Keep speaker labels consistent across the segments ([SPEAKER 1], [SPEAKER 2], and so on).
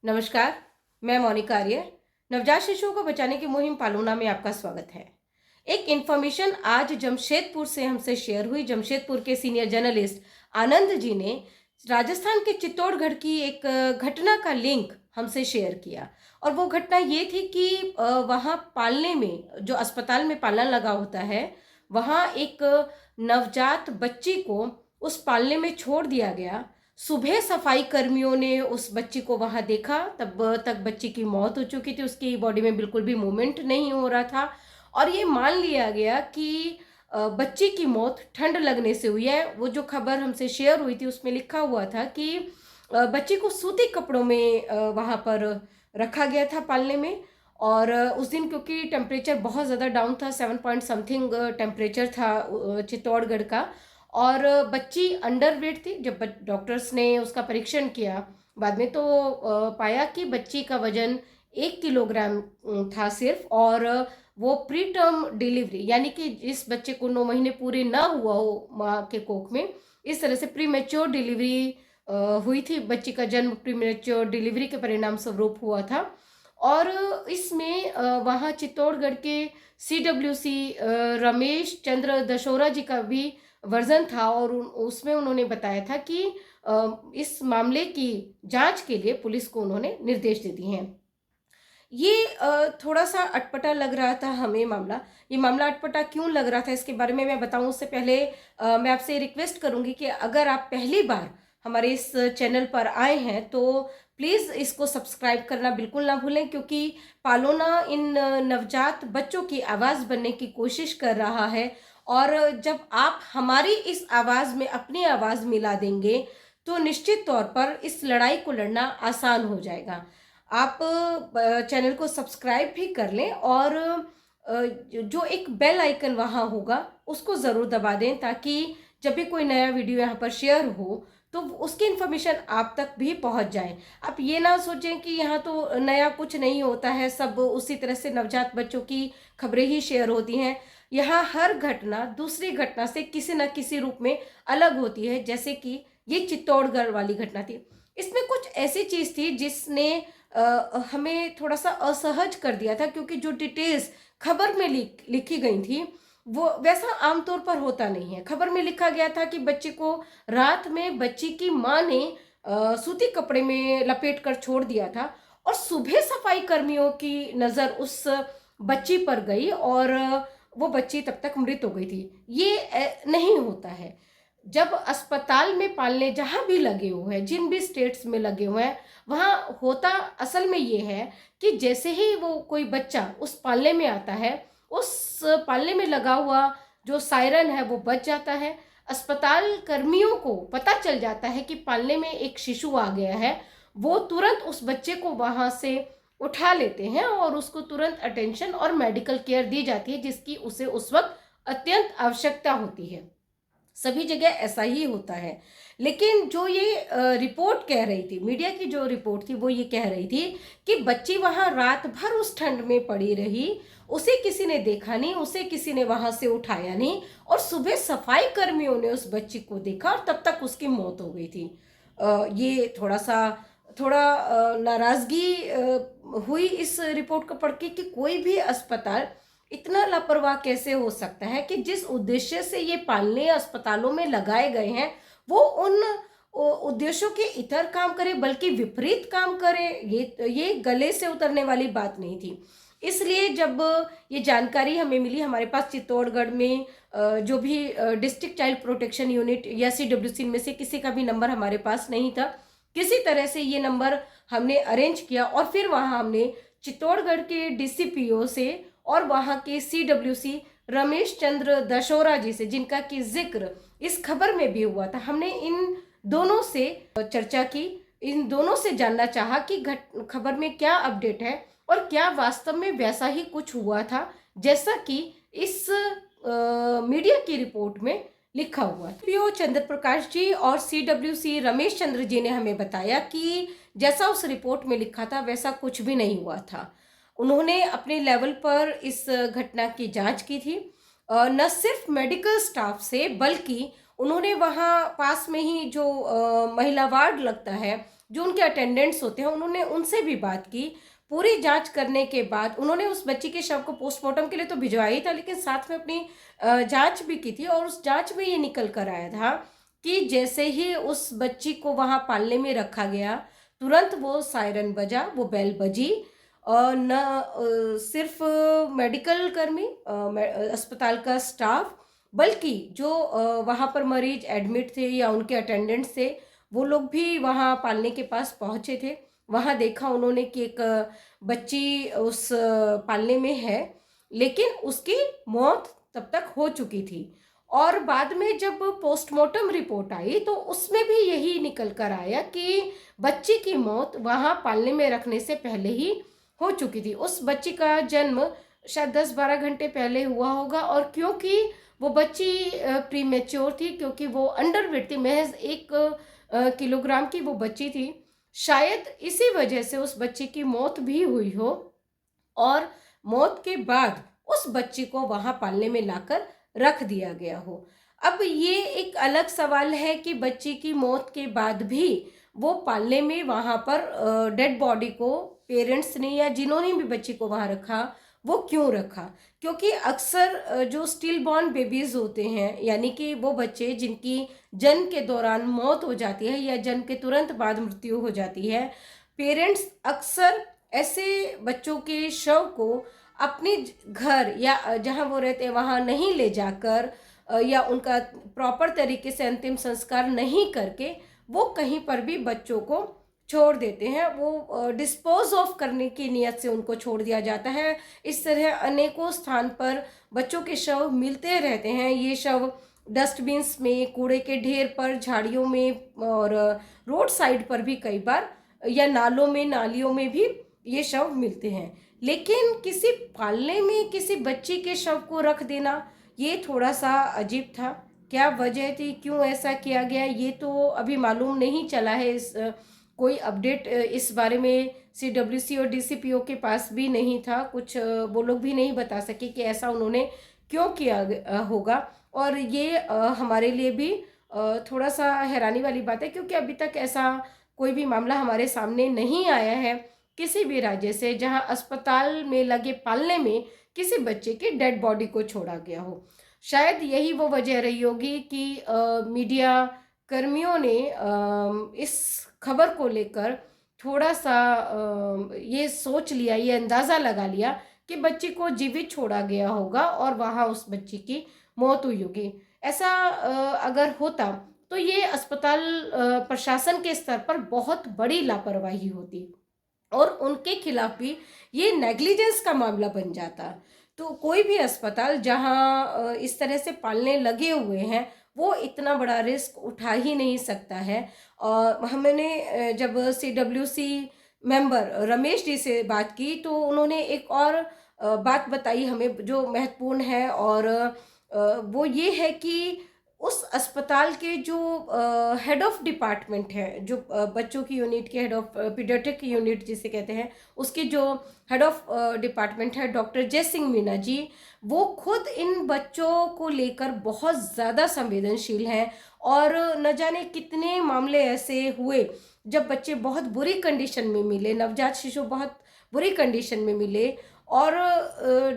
[SPEAKER 1] नमस्कार, मैं मोनिका आर्य। नवजात शिशुओं को बचाने की मुहिम पालूना में आपका स्वागत है। एक इन्फॉर्मेशन आज जमशेदपुर से हमसे शेयर हुई। जमशेदपुर के सीनियर जर्नलिस्ट आनंद जी ने राजस्थान के चित्तौड़गढ़ की एक घटना का लिंक हमसे शेयर किया। और वो घटना ये थी कि वहाँ पालने में, जो अस्पताल में पालना लगा होता है, वहाँ एक नवजात बच्ची को उस पालने में छोड़ दिया गया। सुबह सफाई कर्मियों ने उस बच्ची को वहां देखा, तब तक बच्ची की मौत हो चुकी थी। उसकी बॉडी में बिल्कुल भी मूवमेंट नहीं हो रहा था और ये मान लिया गया कि बच्ची की मौत ठंड लगने से हुई है। वो जो खबर हमसे शेयर हुई थी उसमें लिखा हुआ था कि बच्ची को सूती कपड़ों में वहां पर रखा गया था पालने में। और उस दिन क्योंकि टेम्परेचर बहुत ज़्यादा डाउन था, 7 पॉइंट समथिंग टेम्परेचर था चित्तौड़गढ़ का। और बच्ची अंडर वेट थी। जब डॉक्टर्स ने उसका परीक्षण किया बाद में, तो पाया कि बच्ची का वजन 1 किलोग्राम था सिर्फ। और वो प्री टर्म डिलीवरी, यानी कि जिस बच्चे को 9 महीने पूरे ना हुआ हो माँ के कोख में, इस तरह से प्री मैच्योर डिलीवरी हुई थी। बच्ची का जन्म प्री मैच्योर डिलीवरी के परिणाम स्वरूप हुआ था। और इसमें वहाँ चित्तौड़गढ़ के CWC रमेश चंद्र दशोरा जी का भी वर्जन था। और उसमें उन्होंने बताया था कि इस मामले की जांच के लिए पुलिस को उन्होंने निर्देश दे दिए हैं। ये थोड़ा सा अटपटा लग रहा था हमें ये मामला अटपटा क्यों लग रहा था, इसके बारे में मैं बताऊं उससे पहले मैं आपसे रिक्वेस्ट करूंगी कि अगर आप पहली बार हमारे इस चैनल पर आए हैं तो प्लीज़ इसको सब्सक्राइब करना बिल्कुल ना भूलें, क्योंकि पालोना इन नवजात बच्चों की आवाज़ बनने की कोशिश कर रहा है। और जब आप हमारी इस आवाज़ में अपनी आवाज़ मिला देंगे तो निश्चित तौर पर इस लड़ाई को लड़ना आसान हो जाएगा। आप चैनल को सब्सक्राइब भी कर लें और जो एक बेल आइकन वहाँ होगा उसको ज़रूर दबा दें, ताकि जब भी कोई नया वीडियो यहाँ पर शेयर हो तो उसकी इन्फॉर्मेशन आप तक भी पहुँच जाए। आप ये ना सोचें कि यहाँ तो नया कुछ नहीं होता है, सब उसी तरह से नवजात बच्चों की खबरें ही शेयर होती हैं। यहाँ हर घटना दूसरी घटना से किसी न किसी रूप में अलग होती है। जैसे कि ये चित्तौड़गढ़ वाली घटना थी, इसमें कुछ ऐसी चीज़ थी जिसने हमें थोड़ा सा असहज कर दिया था, क्योंकि जो डिटेल्स खबर में लिखी गई थी वो वैसा आमतौर पर होता नहीं है। खबर में लिखा गया था कि बच्चे को रात में बच्ची की माँ ने सूती कपड़े में लपेट कर छोड़ दिया था और सुबह सफाई कर्मियों की नज़र उस बच्ची पर गई और वो बच्ची तब तक मृत हो गई थी। ये नहीं होता है। जब अस्पताल में पालने जहाँ भी लगे हुए हैं, जिन भी स्टेट्स में लगे हुए हैं, वहाँ होता असल में ये है कि जैसे ही वो कोई बच्चा उस पालने में आता है, उस पालने में लगा हुआ जो सायरन है वो बज जाता है। अस्पताल कर्मियों को पता चल जाता है कि पालने में एक शिशु आ गया है। वो तुरंत उस बच्चे को वहाँ से उठा लेते हैं और उसको तुरंत अटेंशन और मेडिकल केयर दी जाती है, जिसकी उसे उस वक्त अत्यंत आवश्यकता होती है। सभी जगह ऐसा ही होता है। लेकिन जो ये रिपोर्ट कह रही थी, मीडिया की जो रिपोर्ट थी वो ये कह रही थी कि बच्ची वहाँ रात भर उस ठंड में पड़ी रही, उसे किसी ने देखा नहीं, उसे किसी ने वहाँ से उठाया नहीं और सुबह सफाई कर्मियों ने उस बच्ची को देखा और तब तक उसकी मौत हो गई थी। ये थोड़ा नाराज़गी हुई इस रिपोर्ट को पढ़ के कि कोई भी अस्पताल इतना लापरवाह कैसे हो सकता है कि जिस उद्देश्य से ये पालने अस्पतालों में लगाए गए हैं वो उन उद्देश्यों के इतर काम करे, बल्कि विपरीत काम करे। ये गले से उतरने वाली बात नहीं थी। इसलिए जब ये जानकारी हमें मिली, हमारे पास चित्तौड़गढ़ में जो भी डिस्ट्रिक्ट चाइल्ड प्रोटेक्शन यूनिट या CWC में से किसी का भी नंबर हमारे पास नहीं था। किसी तरह से ये नंबर हमने अरेंज किया और फिर वहाँ हमने चित्तौड़गढ़ के DCPO से और वहाँ के CWC रमेश चंद्र दशोरा जी से, जिनका कि जिक्र इस खबर में भी हुआ था, हमने इन दोनों से चर्चा की। इन दोनों से जानना चाहा कि खबर में क्या अपडेट है और क्या वास्तव में वैसा ही कुछ हुआ था जैसा कि इस मीडिया की रिपोर्ट में लिखा हुआ था। PO चंद्र प्रकाश जी और CWC रमेश चंद्र जी ने हमें बताया कि जैसा उस रिपोर्ट में लिखा था वैसा कुछ भी नहीं हुआ था। उन्होंने अपने लेवल पर इस घटना की जांच की थी, न सिर्फ मेडिकल स्टाफ से, बल्कि उन्होंने वहाँ पास में ही जो महिला वार्ड लगता है जो उनके अटेंडेंट्स होते हैं उन्होंने उनसे भी बात की। पूरी जांच करने के बाद उन्होंने उस बच्ची के शव को पोस्टमार्टम के लिए तो भिजवाया ही था, लेकिन साथ में अपनी जांच भी की थी, और उस जांच में ये निकल कर आया था कि जैसे ही उस बच्ची को वहां पालने में रखा गया, तुरंत वो सायरन बजा, वो बेल बजी, और न सिर्फ मेडिकल कर्मी, अस्पताल का स्टाफ, बल्कि जो वहाँ पर मरीज एडमिट थे या उनके अटेंडेंट्स थे, वो लोग भी वहाँ पालने के पास पहुँचे थे। वहाँ देखा उन्होंने कि एक बच्ची उस पालने में है, लेकिन उसकी मौत तब तक हो चुकी थी। और बाद में जब पोस्टमार्टम रिपोर्ट आई तो उसमें भी यही निकल कर आया कि बच्ची की मौत वहाँ पालने में रखने से पहले ही हो चुकी थी। उस बच्ची का जन्म शायद 10-12 घंटे पहले हुआ होगा, और क्योंकि वो बच्ची प्रीमेच्योर थी, क्योंकि वो अंडरवेट थी, महज 1 किलोग्राम की वो बच्ची थी, शायद इसी वजह से उस बच्ची की मौत भी हुई हो, और मौत के बाद उस बच्ची को वहां पालने में लाकर रख दिया गया हो। अब ये एक अलग सवाल है कि बच्ची की मौत के बाद भी वो पालने में वहां पर डेड बॉडी को पेरेंट्स ने या जिन्होंने भी बच्ची को वहां रखा वो क्यों रखा। क्योंकि अक्सर जो स्टिल बॉर्न बेबीज होते हैं, यानी कि वो बच्चे जिनकी जन्म के दौरान मौत हो जाती है या जन्म के तुरंत बाद मृत्यु हो जाती है, पेरेंट्स अक्सर ऐसे बच्चों के शव को अपने घर या जहां वो रहते हैं वहां नहीं ले जाकर, या उनका प्रॉपर तरीके से अंतिम संस्कार नहीं करके वो कहीं पर भी बच्चों को छोड़ देते हैं। वो डिस्पोज ऑफ करने की नियत से उनको छोड़ दिया जाता है। इस तरह अनेकों स्थान पर बच्चों के शव मिलते रहते हैं। ये शव डस्टबिन्स में, कूड़े के ढेर पर, झाड़ियों में, और रोड साइड पर भी कई बार, या नालों में, नालियों में भी ये शव मिलते हैं। लेकिन किसी पालने में किसी बच्ची के शव को रख देना ये थोड़ा सा अजीब था। क्या वजह थी, क्यों ऐसा किया गया, ये तो अभी मालूम नहीं चला है। कोई अपडेट इस बारे में CWC और DCPO के पास भी नहीं था। कुछ वो लोग भी नहीं बता सके कि ऐसा उन्होंने क्यों किया होगा। और ये हमारे लिए भी थोड़ा सा हैरानी वाली बात है, क्योंकि अभी तक ऐसा कोई भी मामला हमारे सामने नहीं आया है किसी भी राज्य से जहां अस्पताल में लगे पालने में किसी बच्चे की डेड बॉडी को छोड़ा गया हो। शायद यही वो वजह रही होगी कि मीडिया कर्मियों ने इस खबर को लेकर थोड़ा सा ये सोच लिया, ये अंदाज़ा लगा लिया कि बच्ची को जीवित छोड़ा गया होगा और वहाँ उस बच्ची की मौत हुई होगी। ऐसा अगर होता तो ये अस्पताल प्रशासन के स्तर पर बहुत बड़ी लापरवाही होती, और उनके खिलाफ भी ये नेग्लिजेंस का मामला बन जाता। तो कोई भी अस्पताल जहां इस तरह से पालने लगे हुए हैं वो इतना बड़ा रिस्क उठा ही नहीं सकता है। और हमने जब CWC मेंबर रमेश जी से बात की तो उन्होंने एक और बात बताई हमें जो महत्वपूर्ण है, और वो ये है कि उस अस्पताल के जो हेड ऑफ डिपार्टमेंट है, जो बच्चों की यूनिट के हेड ऑफ पीडियाट्रिक यूनिट जिसे कहते हैं, उसके जो हेड ऑफ डिपार्टमेंट है डॉक्टर जय सिंह मीना जी, वो खुद इन बच्चों को लेकर बहुत ज़्यादा संवेदनशील हैं। और न जाने कितने मामले ऐसे हुए जब बच्चे बहुत बुरी कंडीशन में मिले, नवजात शिशु बहुत बुरी कंडीशन में मिले, और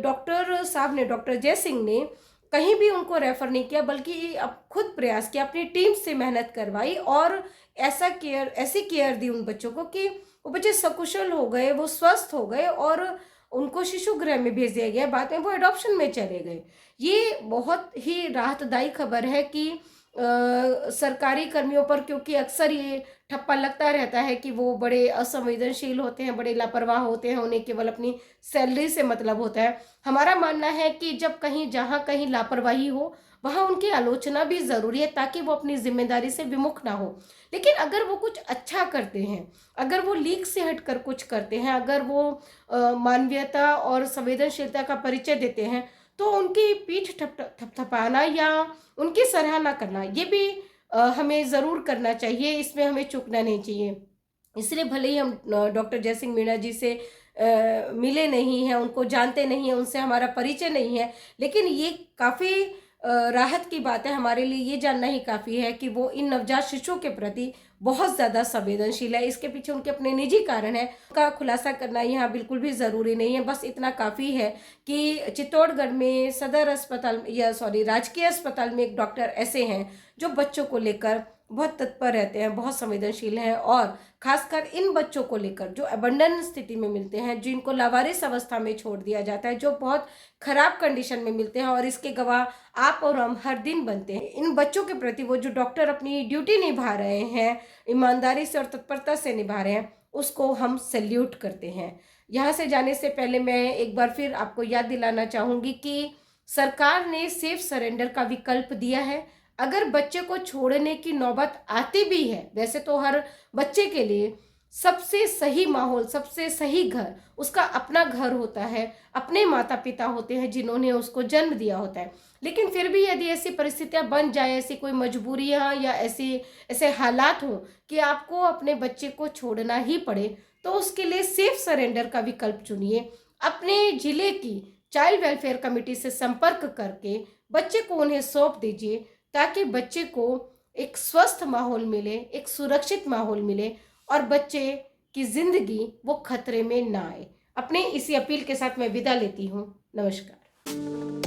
[SPEAKER 1] डॉक्टर साहब ने, डॉक्टर जय सिंह ने कहीं भी उनको रेफर नहीं किया, बल्कि अब खुद प्रयास किया, अपनी टीम से मेहनत करवाई, और ऐसी केयर दी उन बच्चों को कि वो बच्चे सकुशल हो गए, वो स्वस्थ हो गए, और उनको शिशु गृह में भेज दिया गया। बाद में वो एडॉप्शन में चले गए। ये बहुत ही राहतदायी खबर है कि सरकारी कर्मियों पर, क्योंकि अक्सर ये ठप्पा लगता रहता है कि वो बड़े असंवेदनशील होते हैं, बड़े लापरवाह होते हैं, उन्हें केवल अपनी सैलरी से मतलब होता है। हमारा मानना है कि जब कहीं, जहाँ कहीं लापरवाही हो वहाँ उनकी आलोचना भी ज़रूरी है, ताकि वो अपनी जिम्मेदारी से विमुख ना हो। लेकिन अगर वो कुछ अच्छा करते हैं, अगर वो लीक से हटकर कुछ करते हैं, अगर वो मानवीयता और संवेदनशीलता का परिचय देते हैं, तो उनकी पीठ थपथपाना या उनकी सराहना करना ये भी हमें ज़रूर करना चाहिए। इसमें हमें चूकना नहीं चाहिए। इसलिए भले ही हम डॉक्टर जय सिंह मीणा जी से मिले नहीं हैं, उनको जानते नहीं हैं, उनसे हमारा परिचय नहीं है, लेकिन ये काफ़ी राहत की बात है, हमारे लिए ये जानना ही काफ़ी है कि वो इन नवजात शिशुओं के प्रति बहुत ज़्यादा संवेदनशील है। इसके पीछे उनके अपने निजी कारण हैं, उनका खुलासा करना यहाँ बिल्कुल भी ज़रूरी नहीं है। बस इतना काफ़ी है कि चित्तौड़गढ़ में सदर अस्पताल या राजकीय अस्पताल में एक डॉक्टर ऐसे हैं जो बच्चों को लेकर बहुत तत्पर रहते हैं, बहुत संवेदनशील हैं, और खासकर इन बच्चों को लेकर जो अबंडन स्थिति में मिलते हैं, जिनको लावारिस अवस्था में छोड़ दिया जाता है, जो बहुत खराब कंडीशन में मिलते हैं, और इसके गवाह आप और हम हर दिन बनते हैं। इन बच्चों के प्रति वो जो डॉक्टर अपनी ड्यूटी निभा रहे हैं, ईमानदारी से और तत्परता से निभा रहे हैं, उसको हम सैल्यूट करते हैं। यहाँ से जाने से पहले मैं एक बार फिर आपको याद दिलाना चाहूँगी कि सरकार ने सेफ सरेंडर का विकल्प दिया है। अगर बच्चे को छोड़ने की नौबत आती भी है, वैसे तो हर बच्चे के लिए सबसे सही माहौल, सबसे सही घर उसका अपना घर होता है, अपने माता पिता होते हैं जिन्होंने उसको जन्म दिया होता है। लेकिन फिर भी यदि ऐसी परिस्थितियां बन जाए, ऐसी कोई मजबूरियां या ऐसे हालात हों कि आपको अपने बच्चे को छोड़ना ही पड़े, तो उसके लिए सेफ सरेंडर का विकल्प चुनिए। अपने जिले की चाइल्ड वेलफेयर कमेटी से संपर्क करके बच्चे को उन्हें सौंप दीजिए, ताकि बच्चे को एक स्वस्थ माहौल मिले, एक सुरक्षित माहौल मिले, और बच्चे की जिंदगी वो खतरे में ना आए। अपने इसी अपील के साथ मैं विदा लेती हूँ। नमस्कार।